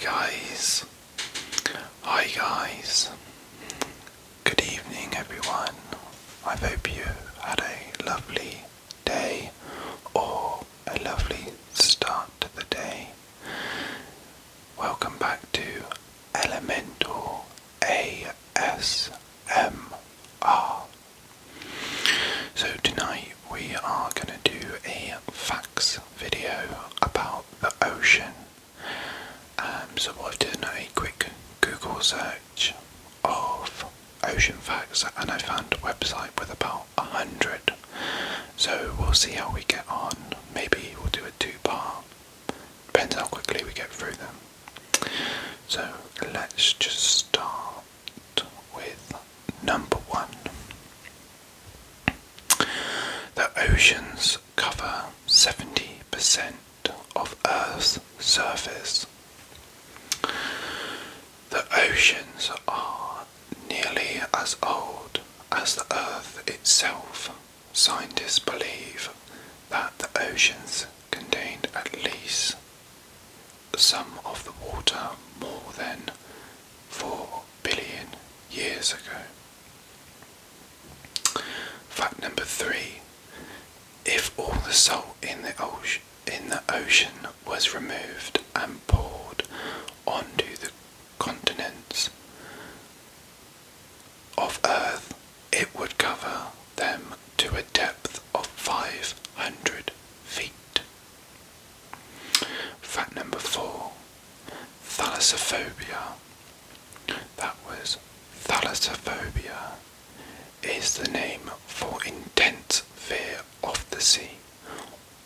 Hi guys. Good evening everyone. I hope you had a lovely day or a lovely start to the day. Welcome back to Elemental ASMR. So tonight we are going to do a facts video about the ocean. So I've done a quick Google search of ocean facts and I found a website with about 100. So we'll see how we get on. Maybe we'll do a two-part. Depends how quickly we get through them. So let's just start with number 1. The oceans cover 70% of Earth's surface. The oceans are nearly as old as the Earth itself. Scientists believe that the oceans contained at least some of the water more than 4 billion years ago. Fact number 3. If all the salt in the ocean was removed and poured onto the continents of Earth, it would cover them to a depth of 500 feet. Fact number 4. Thalassophobia. Thalassophobia is the name for intense fear of the sea,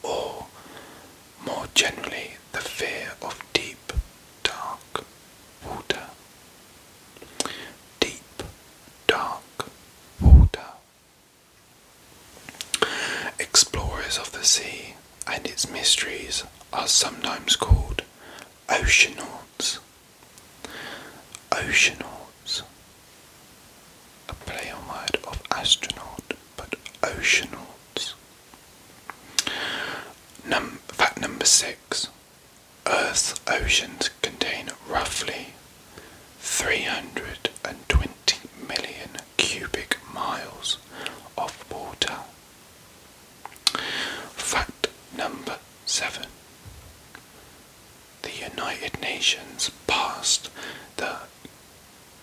or more generally the fear of deep, dark water. Deep, dark water. Explorers of the sea and its mysteries are sometimes called oceanauts. Oceanauts. A play on word of astronaut, but oceanauts. Fact number 6. Earth's oceans contain roughly 320 million cubic miles of water. Fact number 7. The United Nations passed the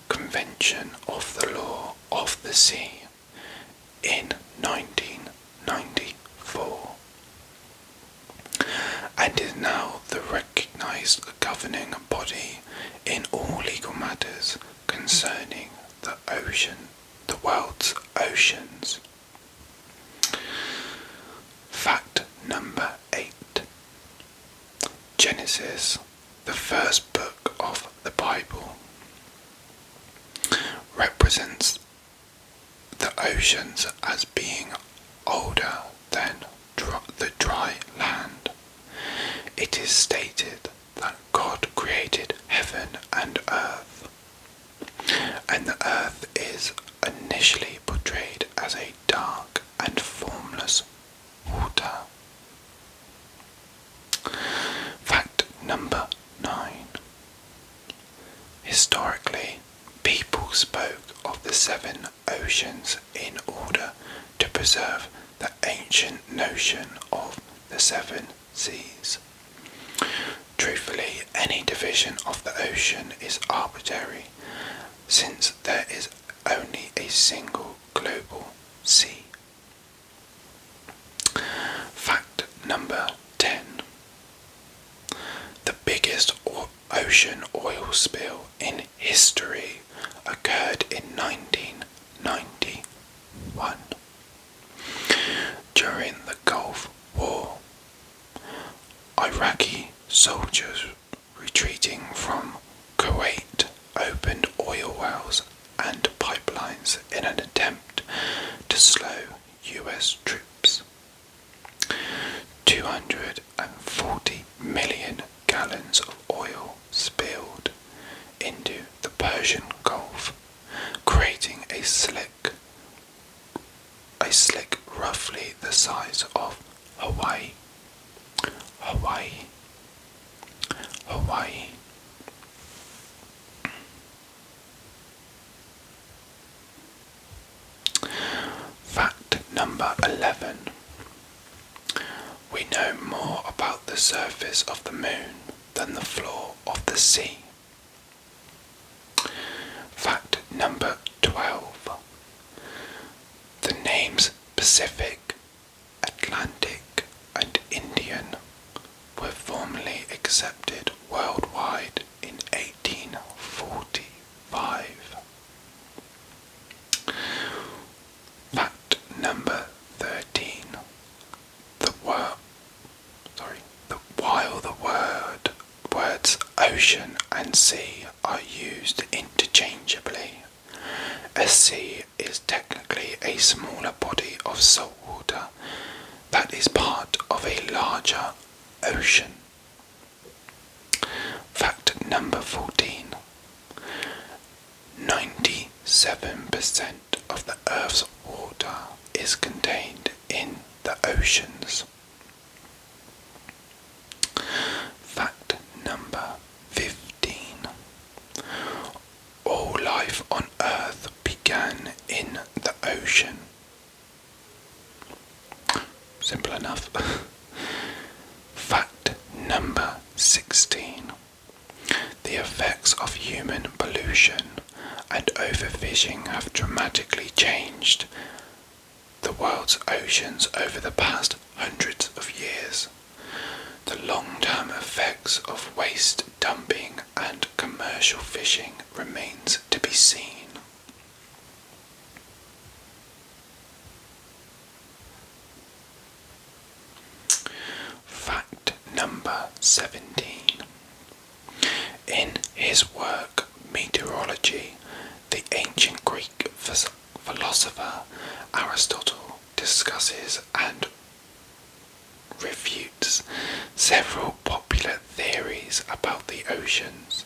Convention of the Law of the Sea in 1994 and is now the recognised governing body in all legal matters concerning the world's oceans. Fact number 8. Genesis, the first book of the Bible, represents the oceans as being older than the dry land. It is stated that God created heaven and earth, and the earth is initially portrayed as a dark and formless water. Fact number 9. Historically, people spoke of the 7 oceans in order to preserve the ancient notion of the 7 seas. Truthfully, any division of the ocean is arbitrary, since there is only a single global sea. Fact number 10. The biggest ocean oil spill in history occurred in 1991. During the Gulf War, Iraqi soldiers retreating from Kuwait opened oil wells and pipelines in an attempt to slow US troops. 240 million gallons of oil spilled into the Persian Gulf, creating a slick roughly the size of Hawaii. surface of the moon than the floor of the sea. Fact number 12. The names Pacific, Atlantic and Indian were formally accepted worldwide in 1845. Fact number 13. While the words ocean and sea are used interchangeably, a sea is technically a smaller body of salt water that is part of a larger ocean. Fact number 14. 97% of the Earth's water is contained in the oceans. Fact number 15. All life on Earth began in the ocean. Simple enough. Fact number 16. The effects of human pollution and overfishing have dramatically changed the world's oceans over the past hundreds of years. The long-term effects of waste dumping and commercial fishing remains to be seen. Fact number 17. In his work Meteorology, the ancient Greek philosopher Aristotle discusses and refutes several popular theories about the oceans,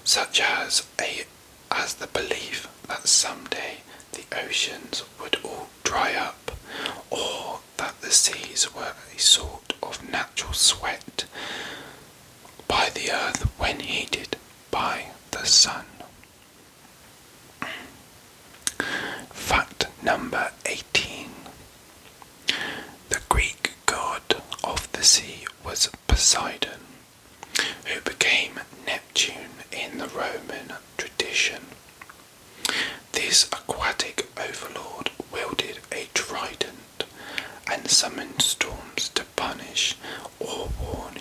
such as the belief that someday the oceans would all dry up, or that the seas were a sort of natural sweat by the earth when heated by the sun. Fact number 18. The Greek god of the sea was Poseidon, who became Neptune in the Roman tradition. This aquatic overlord wielded a trident and summoned storms to punish or warn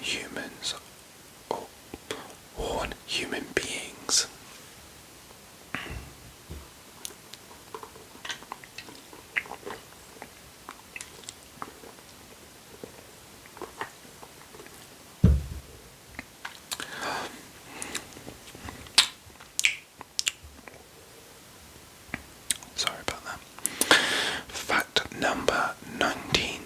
human beings. Sorry about that. Fact number 19.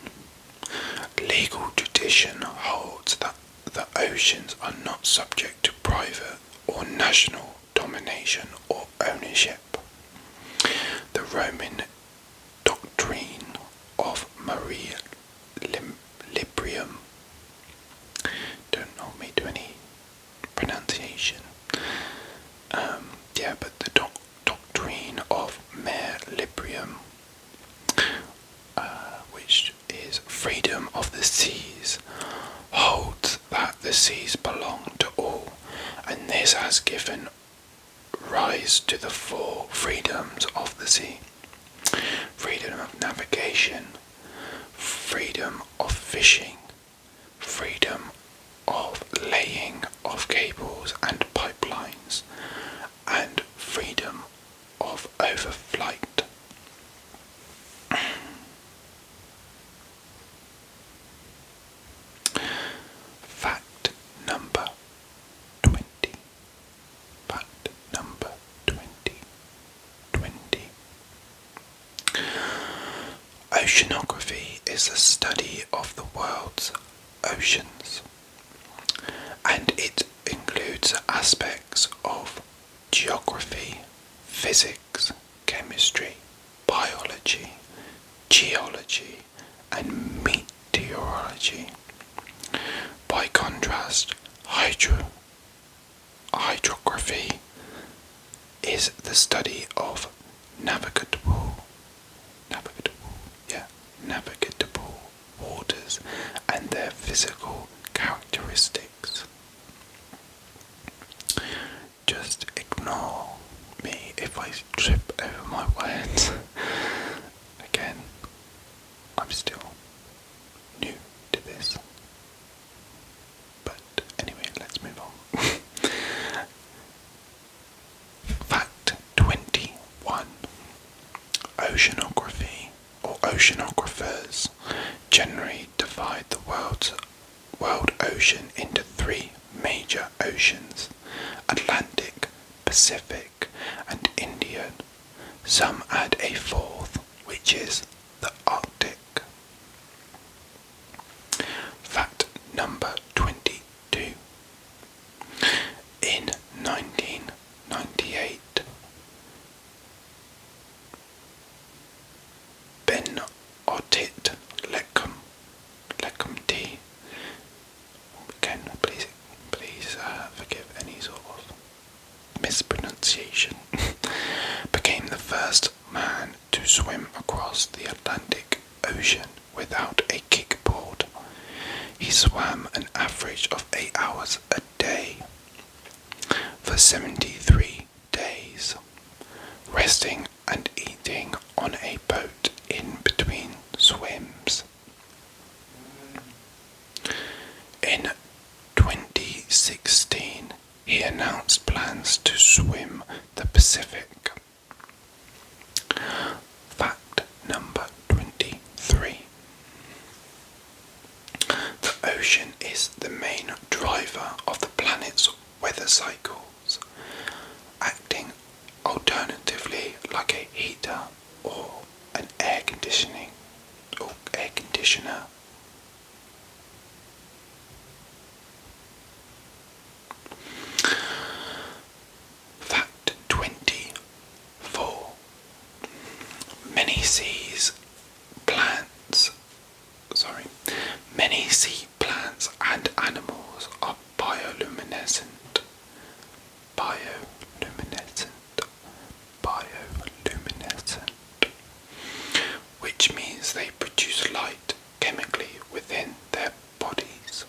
Legal tradition holds that the oceans are not subject to private or national domination or ownership. The Roman doctrine of Mare Liberum, don't hold me to any pronunciation, but the doctrine of Mare Liberum, which is freedom of the seas, holds that the seas belong to all, and this has given rise to the four freedoms of the sea: freedom of navigation, freedom of fishing, freedom of laying of cables and pipelines, and freedom of overflight. Fact number 20. Fact number 20. Oceanography is the study of the world's oceans, and it includes aspects of geography, physics, chemistry, biology, geology, and meteorology. By contrast, hydrography is the study of navigable waters and their physical characteristics. linguistics. Just ignore me if I trip over my words. Again, I'm still new to this. But anyway, let's move on. Fact 21. Oceanography, or oceanographers, generally divide the world ocean into three major oceans: Atlantic, Pacific, and Indian. Some add a fourth, which is the Arctic. Fact number 22. In 1998, Phen Lecomte, again, please forgive any sort of mispronunciation, became the first man to swim across the Atlantic Ocean without a kickboard. He swam an average of 8 hours a day for 73 days, resting and eating on a boat in between swims. In 2016, he announced plans to swim the Pacific. Fact number 23. The ocean is the main driver of the planet's weather cycles, acting alternatively like a heater or an air conditioner. Fact 24. Many sea plants and animals are bioluminescent, which means they produce light chemically within their bodies.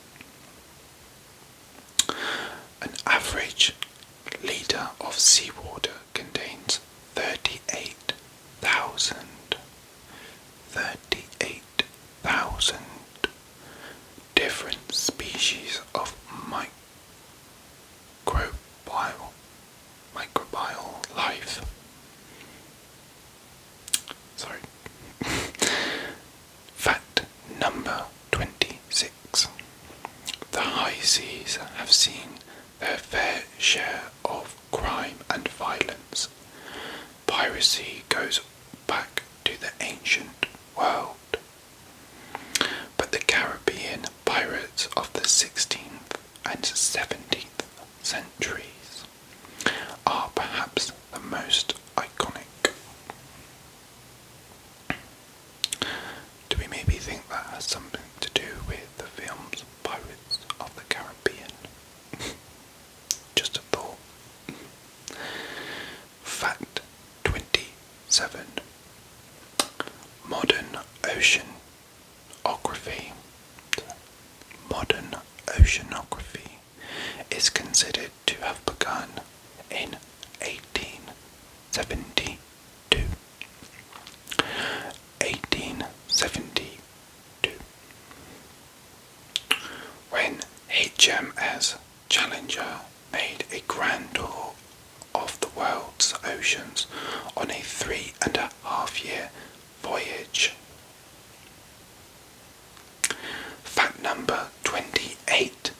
An average litre of seawater contains 38,000 different species of microbial life. Sorry. Fact number 26. The high seas have seen their fair share of crime and violence. Piracy goes back to the ancient world, but the Caribbean pirates of the 16th and 17th centuries are perhaps the most iconic. Do we maybe think that has something to do with the films Pirates of the Caribbean? Just a thought. Fact 27. Modern oceanography is considered to have begun in 1872. 1872. When HMS Challenger made a grand tour of the world's oceans on a 3.5-year voyage. Fact number 28.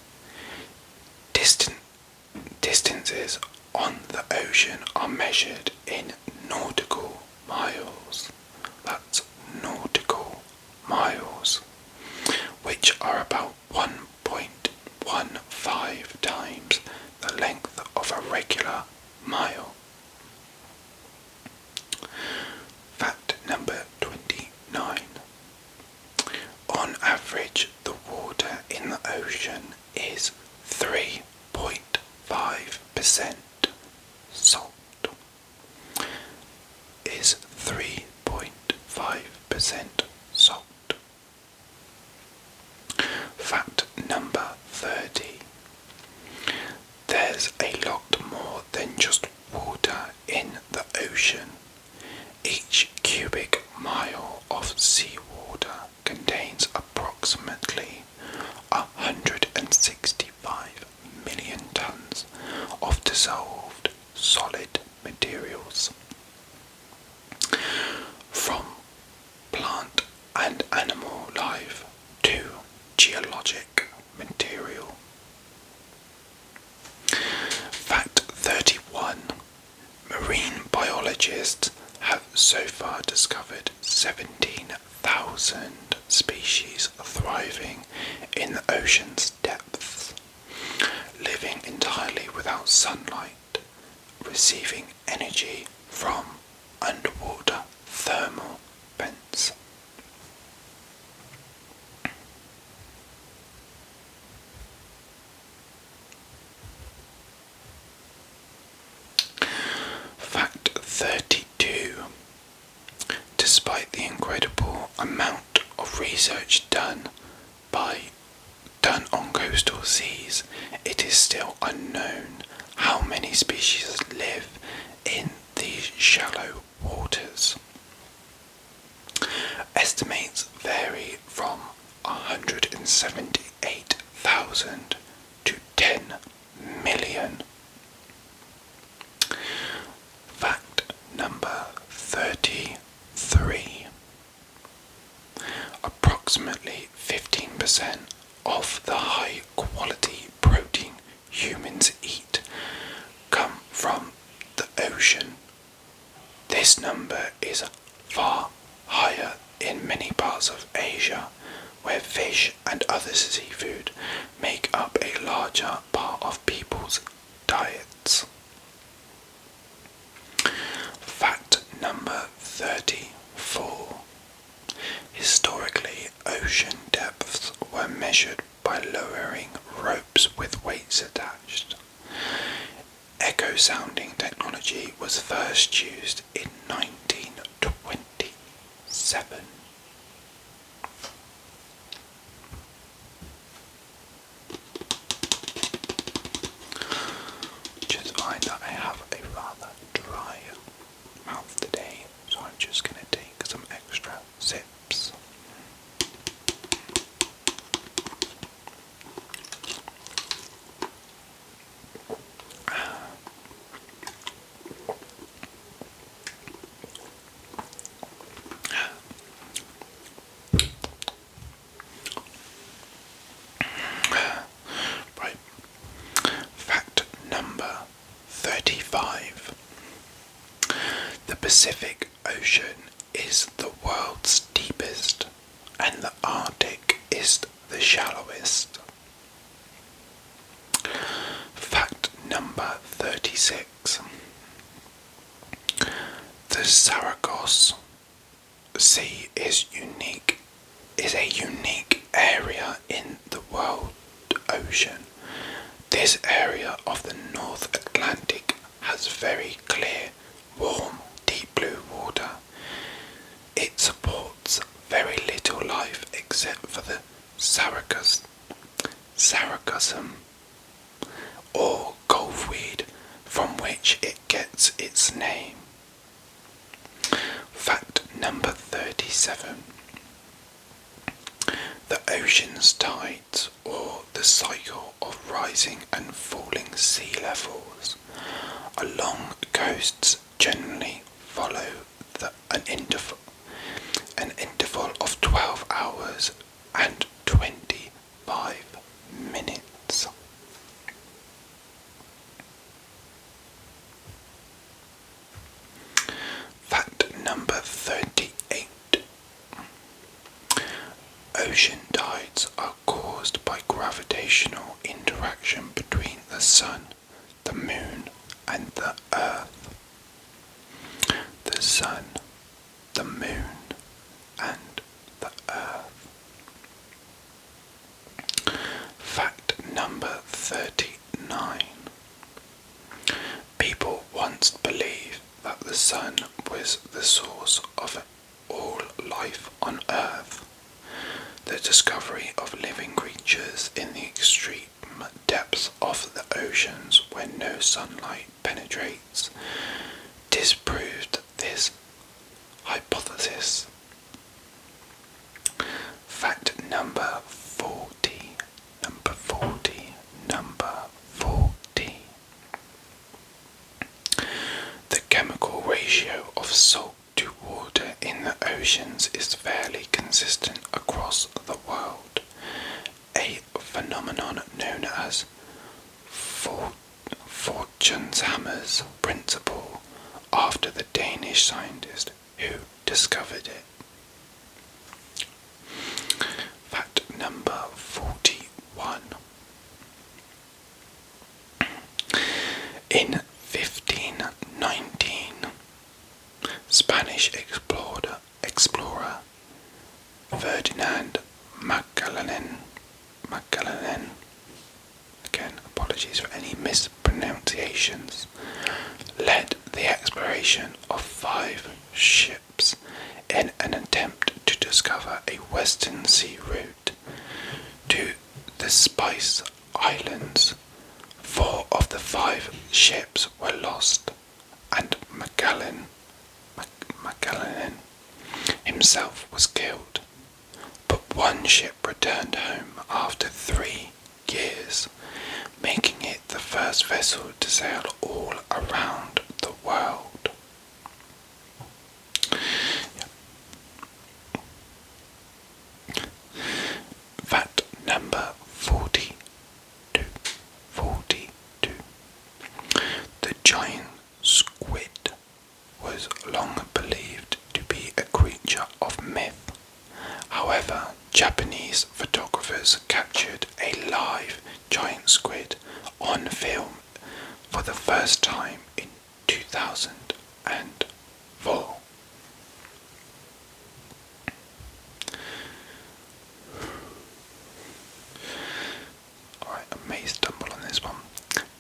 Distances on the ocean are measured in nautical miles. That's nautical miles, which are about 1.15 times the length of a regular mile. Fact number 29. On average, the water in the ocean is 3.5% salt. Is 3.5% salt. Fact there's a lot more than just water in the ocean. Each cubic mile of seawater contains approximately 165 million tons of dissolved solid materials. From plant and animal life to geologic material. Fact 31. Marine biologists have so far discovered 17,000 species thriving in the ocean's depths, living entirely without sunlight, receiving energy from underwater thermal vents. Fact 32. Despite the incredible amount of research done on coastal seas, it is still unknown how many species live in these shallow waters. Estimates vary from 178,000 to 10 million. Fact number 33. Approximately 15% of the high quality protein humans eat come from the ocean. This number is far higher in many parts of Asia, where fish and other seafood make up a larger part of people's diets. Fact number 34. Historically, ocean depths were measured by lowering ropes with weights attached. Echo sounding technology was first used in 1927. Just find that I have a rather dry mouth today, so I'm just going to take some extra sips. Right. Fact number 35. The Pacific Ocean is the world's deepest, and the Arctic is the shallowest. Fact number 36. The Sargasso Sea is a unique area in the world ocean. This area of the North Atlantic has very clear, warm, deep blue water. It supports very little life except for the sargassum or gulfweed, from which it gets its name. Fact number 37. The ocean's tides, or the cycle of rising and falling sea levels along coasts, generally follow an interval of 12 hours and 25 minutes. Fact number 38. Ocean tides are caused by gravitational interaction between the sun, the moon, and the earth. The sun, the moon, and the earth. Fact number 39. People once believed that the sun was the source of all life on earth. The discovery of living creatures in the extreme some depths of the oceans where no sunlight penetrates disproved this hypothesis. Fact number 40. Number 40. Number 40. The chemical ratio of salt to water in the oceans is fairly consistent across the world, a phenomenon known as Fortune's Hammer's principle, after the Danish scientist who discovered it. Fact number 41. In 1519, Spanish explorer Ferdinand Magellan, again apologies for any mispronunciations, led the exploration of 5 ships in an attempt to discover a western sea route to the Spice Islands. 4 of the 5 ships were lost, and Magellan himself was killed. But 1 ship returned home after 3 years, making it the first vessel to sail all around the world. Fact number 42. 42. The giant squid was long believed to be a creature of myth. However, Japanese photographers captured a live giant squid on film for the first time in 2004. Alright, I may stumble on this one,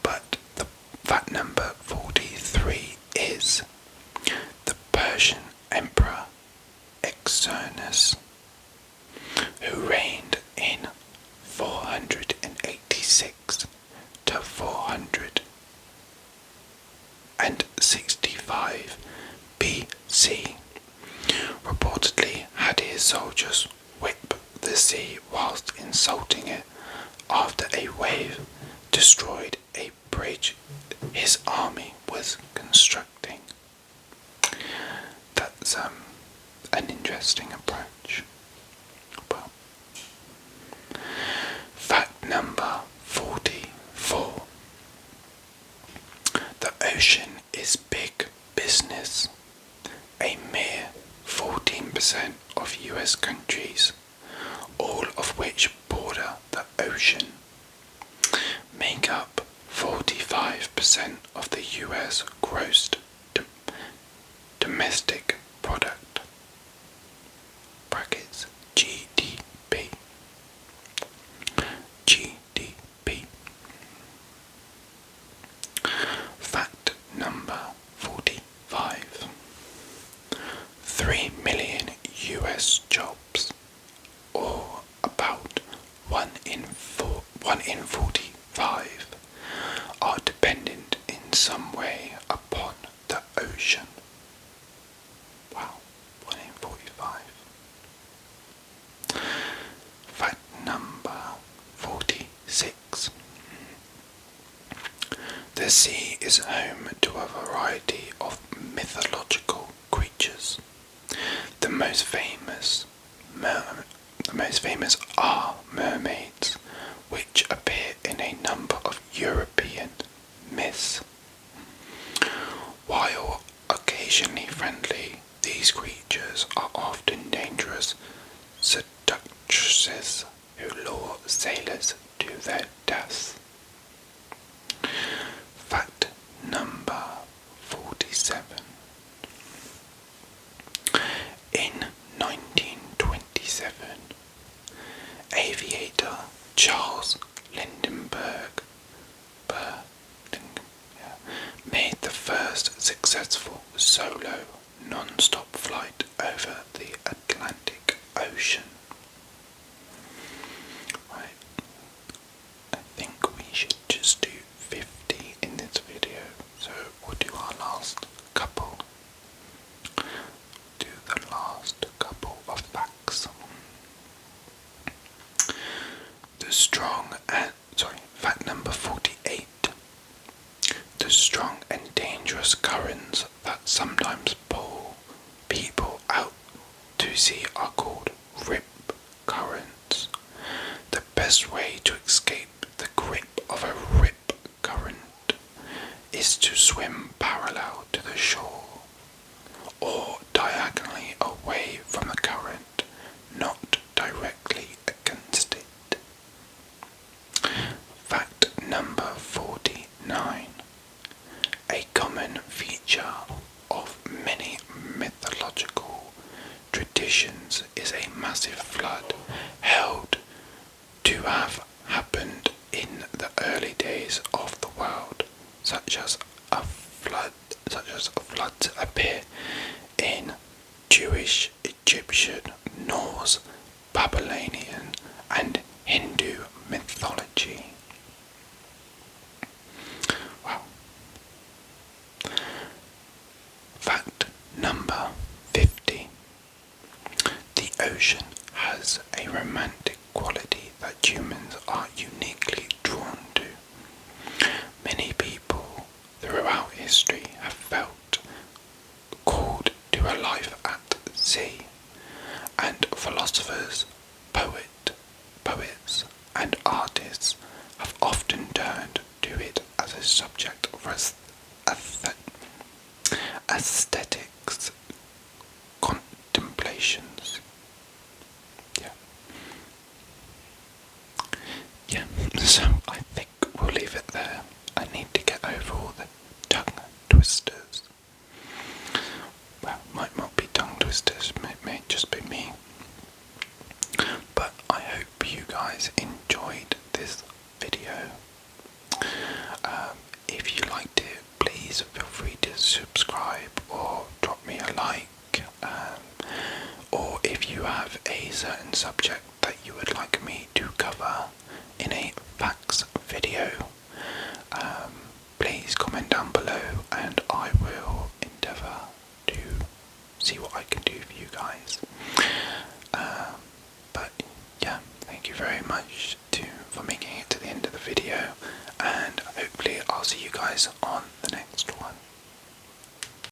but the fact number 43 is the Persian Emperor Xerxes, who reigned in 486 to 465 BC, reportedly had his soldiers whip the sea whilst insulting it after a wave destroyed a bridge his army was constructing. That's an interesting approach. Well, fact number 44. The ocean is big business. A mere 14% of US countries, all of which border the ocean, make up 45% of the US gross domestic product, brackets GDP. GDP. Fact number 45. 3 million US jobs, or about 1 in 45, are dependent in some way upon the ocean. Wow, 1 in 45. Fact number 46. The sea is home to a variety of mythological creatures. The most famous are mermaids, which appear in a number of European myths. While occasionally friendly, these creatures are often dangerous seductresses who lure sailors to their deaths. Fact number 47. In 1927, aviator Charles Lindbergh made the first successful solo non-stop flight over the Atlantic Ocean. Right. I think strong and dangerous currents that sometimes pull people out to sea are called rip currents. The best way to escape the grip of a rip current is to swim parallel to the shore or diagonally away from the current, not directly against it. Fact number 49. A common feature of many mythological traditions is a massive flood held to have happened in the early days of the world, such as floods appear in Jewish, Egyptian, Norse, Babylonian, and Hindu mythology. Wow. Fact number 50. The ocean has a romantic quality that humans are uniquely drawn to. Many people throughout history have felt called to a life at sea, and philosophers, poets, and artists have often turned to it as a subject for aesthetics contemplations. Yeah, so I think we'll leave it there. I need to get over all the tongue twisters. Well, might not be tongue twisters, may just be me. But I hope you guys enjoyed this video. If you liked it, please feel free to subscribe or drop me a like. Or if you have a certain subject that you would like me to cover in a facts video, please comment down below and I will endeavour to see what I can do for you guys. But yeah, thank you very much for making it to the end of the video, and hopefully I'll see you guys on